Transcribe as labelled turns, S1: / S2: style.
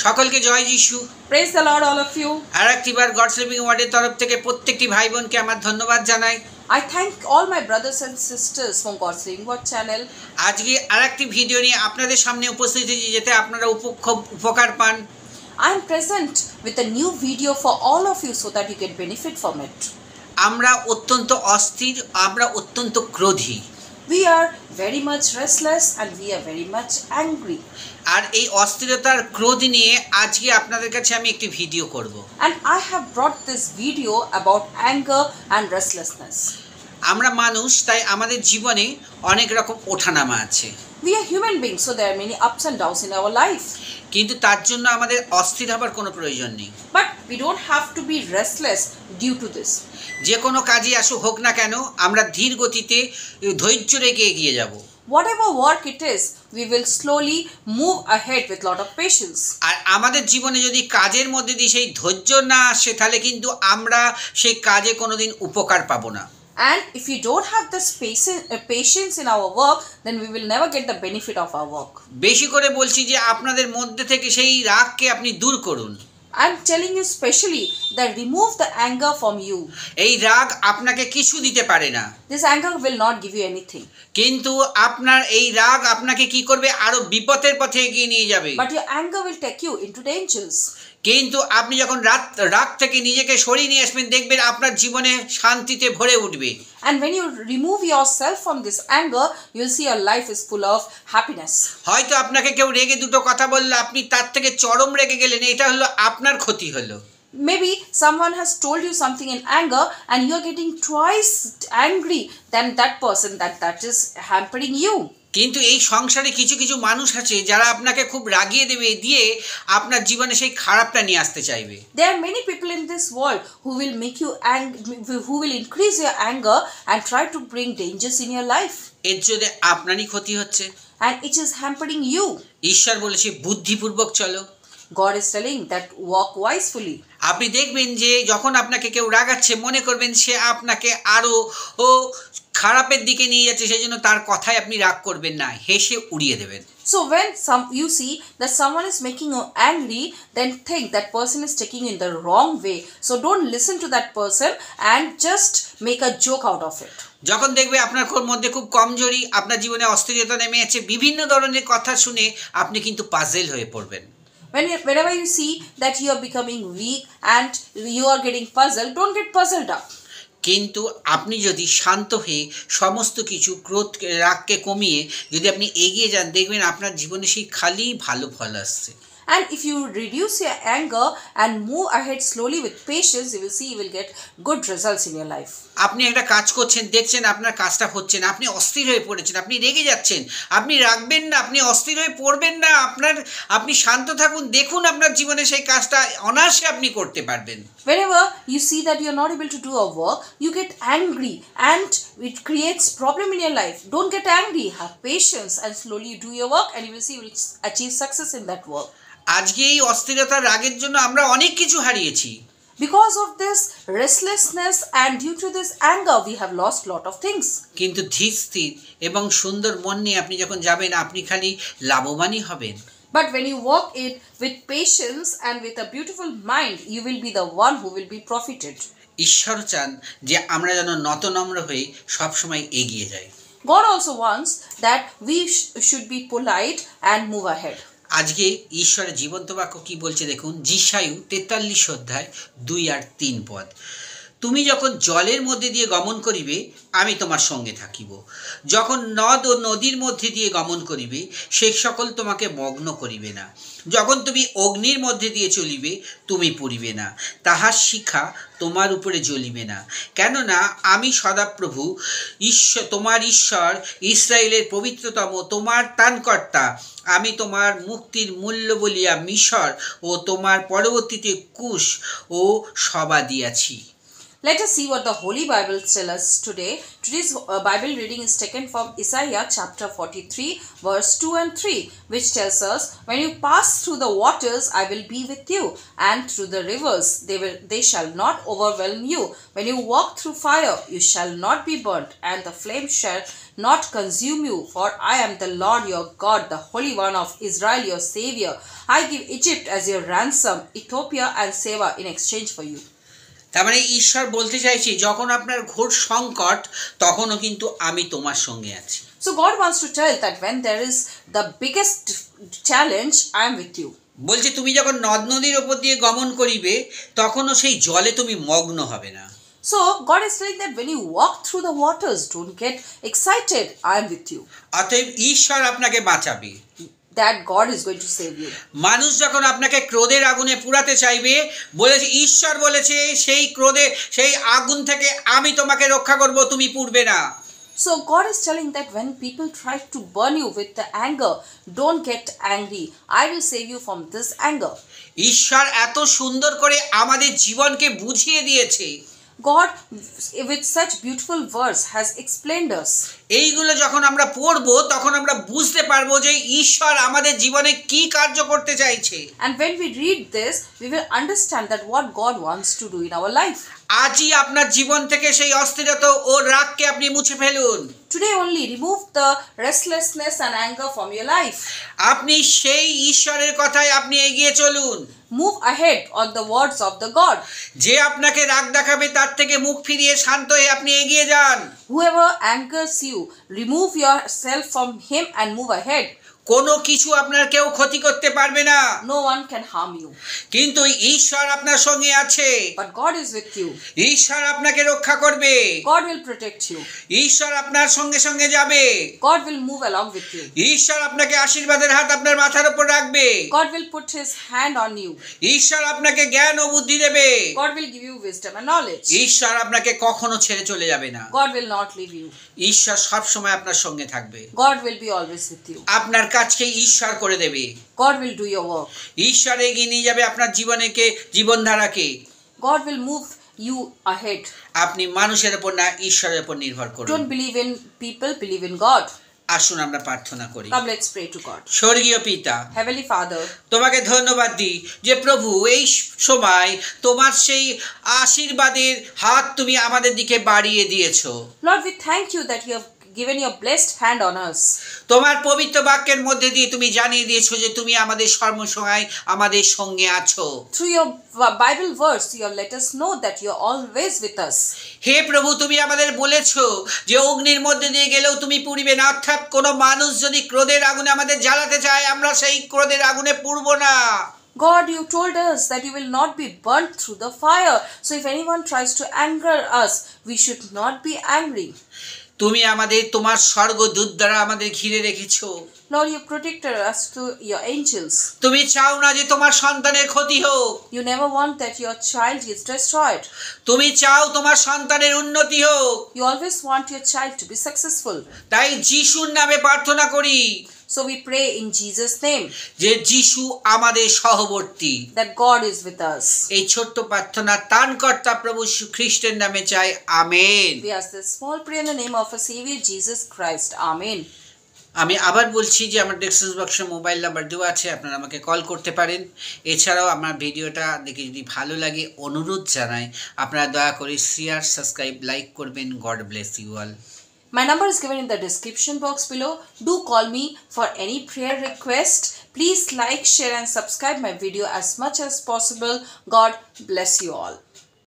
S1: সকলকে জয় যিশু।
S2: Praise the Lord, all of you.
S1: আর একটিবার গডস লিভিং ওয়ার্ডের তরফ থেকে প্রত্যেকটি ভাই বোনকে আমার ধন্যবাদ জানাই।
S2: I thank all my brothers and sisters from God's Living Word channel.
S1: আজকে আরেকটি ভিডিও নিয়ে আপনাদের সামনে উপস্থিত হয়েছি, যেতে আপনারা খুব উপকার পান।
S2: I am present with a new video for all of you so that you can benefit from it.
S1: আমরা অত্যন্ত অস্থির, আমরা অত্যন্ত ক্রোধী।
S2: We are very much restless and we are very much angry.
S1: আর এই অস্থিরতার ক্রোধ নিয়ে আজকে আপনাদের কাছে আমি একটি ভিডিও করব।
S2: And I have brought this video about anger and restlessness.
S1: আমরা মানুষ, তাই আমাদের জীবনে অনেক রকম ওঠানামা আছে।
S2: We are human beings, so there are many ups and downs in our life.
S1: কিন্তু তার জন্য আমাদের অস্থির হবার কোনো প্রয়োজন নেই।
S2: But we don't have to be restless due to this.
S1: যে কোনো কাজই আসুক হোক না কেন, আমরা ধীর গতিতে ধৈর্য রেখে এগিয়ে যাব।
S2: Whatever work it is, we will slowly move ahead with lot of patience.
S1: আর আমাদের জীবনে যদি কাজের মধ্যে দিয়ে সেই ধৈর্য না আসে, তাহলে কিন্তু আমরা সেই কাজে কোনোদিন উপকার পাবো না।
S2: And if you don't have this patience in our work, then we will never get the benefit of our work.
S1: বেশি করে বলছি যে আপনাদের মধ্যে থেকে সেই রাগকে আপনি দূর করুন।
S2: I'm telling you specially that remove the anger from you.
S1: এই রাগ আপনাকে কিছু দিতে পারে না।
S2: This anger will not give you anything.
S1: কিন্তু আপনার এই রাগ আপনাকে কি করবে? আরো বিপদের পথে এগিয়ে নিয়ে যাবে।
S2: But your anger will take you into dangers.
S1: কিন্তু আপনি যখন রাগ থেকে নিজেকে সরিয়ে নিয়ে আসবেন, দেখবেন আপনার জীবনে শান্তিতে ভরে উঠবে।
S2: And when you remove yourself from this anger, you'll see your life is full of happiness.
S1: হয়তো আপনাকে কেউ রেগে দুটো কথা বললো, আপনি তার থেকে চরম রেগে গেলেন, এটা হলো আপনার ক্ষতি হলো।
S2: Maybe someone has told you something in anger and you're getting twice angry than that person, that is hampering you.
S1: কিন্তু এই সংসারে কিছু কিছু মানুষ আছে যারা আপনাকে খুব রাগিয়ে দেবে, দিয়ে আপনার জীবনে সেই খারাপটা নিয়ে আসতে চাইবে।
S2: There are many people in this world who will make you who will increase your anger and try to bring dangers in your life.
S1: এর জন্য আপনারই ক্ষতি হচ্ছে।
S2: And it is hampering you.
S1: ঈশ্বর বলেছে বুদ্ধিপূর্বক চলো।
S2: God is telling that walk wisely.
S1: আপনি দেখবেন যে যখন আপনাকে কেউ রাগাচ্ছে, মনে করবেন সে আপনাকে আরো খারাপের দিকে নিয়ে যাচ্ছে, সেই জন্য তার কথায় আপনি রাগ করবেন না, হেসে উড়িয়ে দেবেন।
S2: So when you see that someone is making you angry, then think that person is taking you in the wrong way. So don't listen to that person and just make a joke out of it.
S1: যখন দেখবে আপনার মধ্যে খুব কমজোরি, আপনার জীবনে অস্থিরতা নেমে আছে, বিভিন্ন ধরনের কথা শুনে আপনি কিন্তু পাজেল হয়ে পড়বেন।
S2: Whenever you see that you are becoming weak and you are getting puzzled, don't get puzzled up.
S1: কিন্তু আপনি যদি শান্ত হয়ে সমস্ত কিছু ক্রোধ রাগকে কমিয়ে যদি আপনি এগিয়ে যান, দেখবেন আপনার জীবনে সেই খালি ভালো ফল আসছে।
S2: And if you reduce your anger and move ahead slowly with patience, you will see you will get good results in your life.
S1: আপনি একটা কাজ করছেন, দেখছেন আপনার কাজটা হচ্ছে না, আপনি অস্থির হয়ে পড়েছেন, আপনি রেগে যাচ্ছেন, আপনি রাখবেন না, আপনি অস্থির হয়ে পড়বেন না, আপনি শান্ত থাকুন, দেখুন আপনার জীবনে সেই কাজটা অনায়াসে আপনি করতে পারবেন।
S2: Whenever you see that you are not able to do a work, you get angry and it creates problem in your life. Don't get angry, have patience and slowly do your work and you will see you will achieve success in that work.
S1: আজকে এই অস্থিরতার রাগের জন্য আমরা অনেক কিছু হারিয়েছি।
S2: Because of this restlessness and due to this anger, we have lost lot of things.
S1: কিন্তু ধীর স্থির এবং সুন্দর মন নিয়ে আপনি যখন যাবেন, আপনি খালি লাভবানই হবেন।
S2: But when you walk it with patience and with a beautiful mind, you will be the one who will be profited.
S1: ঈশ্বর চান যে আমরা যেন নতনম্র হয়ে সবসময় এগিয়ে যাই।
S2: God also wants that we should be polite and move ahead.
S1: আজকে ঈশ্বরের জীবন্ত বাক্য কি বলছে দেখুন, যিশায়া 43 অধ্যায় 2 আর 3 পদ। তুমি যখন জলের মধ্যে দিয়ে গমন করিবে, আমি তোমার সঙ্গে থাকিব। যখন নদ ও নদীর মধ্যে দিয়ে গমন করিবে, সে সকল তোমাকে মগ্ন করিবে না। যখন তুমি অগ্নির মধ্যে দিয়ে চলিবে, তুমি পুড়িবে না, তাহার শিখা তোমার উপরে জ্বলিবে না। কেননা আমি সদাপ্রভু তোমার ঈশ্বর, ইসরায়েলের পবিত্রতম, তোমার ত্রাণকর্তা। আমি তোমার মুক্তির মূল্য বলিয়া মিশর ও তোমার পরবর্তীতে কুশ ও সবা দিয়াছি।
S2: Let us see what the Holy Bible tells us today. Today's Bible reading is taken from Isaiah chapter 43 verse 2 and 3, which tells us, "When you pass through the waters, I will be with you, and through the rivers, they shall not overwhelm you. When you walk through fire, you shall not be burnt, and the flame shall not consume you. For I am the Lord your God, the Holy One of Israel, your Savior. I give Egypt as your ransom, Ethiopia and Seba in exchange for you."
S1: তার মানে ঈশ্বর বলতে চাইছে, যখন আপনার ঘোর সংকট, তখনও কিন্তু আমি তোমার সঙ্গে আছি।
S2: So God wants to tell that when there is the biggest challenge, I am with you.
S1: বলছে তুমি যখন নদ নদীর ওপর দিয়ে গমন করিবে, তখনও সেই জলে তুমি মগ্ন হবে না।
S2: So God is saying that when you walk through the waters, don't get excited, I am with you.
S1: অতএব ঈশ্বর আপনাকে বাঁচাবে।
S2: That God is going to save you.
S1: মানুষ যখন আপনাকে ক্রোধের আগুনে পুড়াতে চাইবে, বলেছে ঈশ্বর বলেছে সেই ক্রোধে, সেই আগুন থেকে আমি তোমাকে রক্ষা করব, তুমি পুড়বে না।
S2: So God is telling that when people try to burn you with the anger, don't get angry. I will save you from this anger.
S1: ঈশ্বর এত সুন্দর করে আমাদের জীবনকে বুঝিয়ে দিয়েছে।
S2: God with such beautiful verse has explained us.
S1: এইগুলো যখন আমরা পড়বো, তখন আমরা বুঝতে পারবো যে ঈশ্বর আমাদের জীবনে কি কার্য করতে চাইছে।
S2: And when we read this, we will understand that what God wants to do in our life.
S1: আজই আপনার জীবন থেকে সেই অস্থিরতা ও রাগকে আপনি মুছে ফেলুন।
S2: Today only remove the restlessness and anger from your life.
S1: আপনি সেই ঈশ্বরের কথায় আপনি এগিয়ে চলুন।
S2: Move ahead on the words of the God.
S1: যে আপনাকে রাগ দেখাবে, তার থেকে মুখ ফিরিয়ে শান্ত হয়ে আপনি এগিয়ে যান।
S2: Whoever angers you, remove yourself from him and move ahead.
S1: কোনো কিছু আপনার কেউ ক্ষতি করতে পারবে না।
S2: No one can harm you.
S1: কিন্তু ঈশ্বর আপনার সঙ্গে আছে।
S2: But God is with you.
S1: ঈশ্বর আপনাকে রক্ষা করবে।
S2: God will protect you.
S1: ঈশ্বর আপনার সঙ্গে সঙ্গে যাবে।
S2: God will move along with you.
S1: ঈশ্বর আপনাকে আশীর্বাদের হাত আপনার মাথার উপর রাখবে।
S2: God will put his hand on you.
S1: ঈশ্বর আপনাকে জ্ঞান ও বুদ্ধি দেবে।
S2: God will give you wisdom and knowledge.
S1: ঈশ্বর আপনাকে কখনো ছেড়ে চলে যাবে না।
S2: God will not leave you.
S1: ঈশ্বর সব সময় আপনার সঙ্গে থাকবে।
S2: God will be always with you.
S1: আপনার কাজকে ঈশ্বর করে দেবে।
S2: God will do your work.
S1: ঈশ্বর এগিয়ে নিয়ে যাবে আপনার জীবনধারাকে।
S2: God will move you ahead.
S1: আপনি মানুষের উপর না, ঈশ্বরের উপর নির্ভর করুন।
S2: Don't believe in people, believe in God.
S1: আসুন আমরা প্রার্থনা করি।
S2: Come, let's pray to God.
S1: স্বর্গীয় পিতা,
S2: Heavenly Father,
S1: তোমাকে ধন্যবাদ দিই যে প্রভু এই সময় তোমার সেই আশীর্বাদের হাত তুমি আমাদের দিকে বাড়িয়ে দিয়েছো।
S2: Lord, we thank you that you have given your blessed hand on us.
S1: তোমার পবিত্র বাক্যের মধ্যে দিয়ে তুমি জানিয়ে দিয়েছো যে তুমি আমাদের সর্বসময় আমাদের সঙ্গে আছো।
S2: Through your Bible verse, you have let us know that you are always with us.
S1: হে প্রভু, তুমি আমাদের বলেছো যে অগ্নির মধ্যে দিয়ে গেলেও তুমি পুড়িবে না। অর্থাৎ কোনো মানুষ যদি ক্রোধের আগুনে আমাদের জ্বালাতে চায়, আমরা সেই ক্রোধের আগুনে পুড়বো না।
S2: God, you told us that you will not be burnt through the fire. So if anyone tries to anger us, we should not be angry.
S1: তুমি আমাদের তোমার স্বর্গদূত দ্বারা আমাদের ঘিরে রেখেছো।
S2: Lord, you protected us through your angels.
S1: তুমি চাও না যে তোমার সন্তানের ক্ষতি হোক।
S2: You never want that your child is destroyed.
S1: তুমি চাও তোমার সন্তানের উন্নতি হোক।
S2: You always want your child to be successful.
S1: তাই যিশুর নামে প্রার্থনা করি।
S2: So we pray in Jesus' name
S1: যে যিশু আমাদের সহবর্তী।
S2: that God is with us.
S1: এই ছোট্ট প্রার্থনা ত্রাণকর্তা প্রভু যীশু খ্রিস্টের নামে চাই, amen.
S2: We ask this small prayer in the name of our Savior Jesus Christ. Amen.
S1: আমি আবার বলছি যে আমার ডেসক্রিপশন বক্সে মোবাইল নাম্বার দেওয়া আছে, আপনারা আমাকে কল করতে পারেন। এছাড়াও আমার ভিডিওটা দেখে যদি ভালো লাগে, অনুরোধ জানাই আপনারা দয়া করে শেয়ার, সাবস্ক্রাইব, লাইক করবেন। God bless you all.
S2: My number is given in the description box below. Do call me for any prayer request. Please like, share and subscribe my video as much as possible. God bless you all.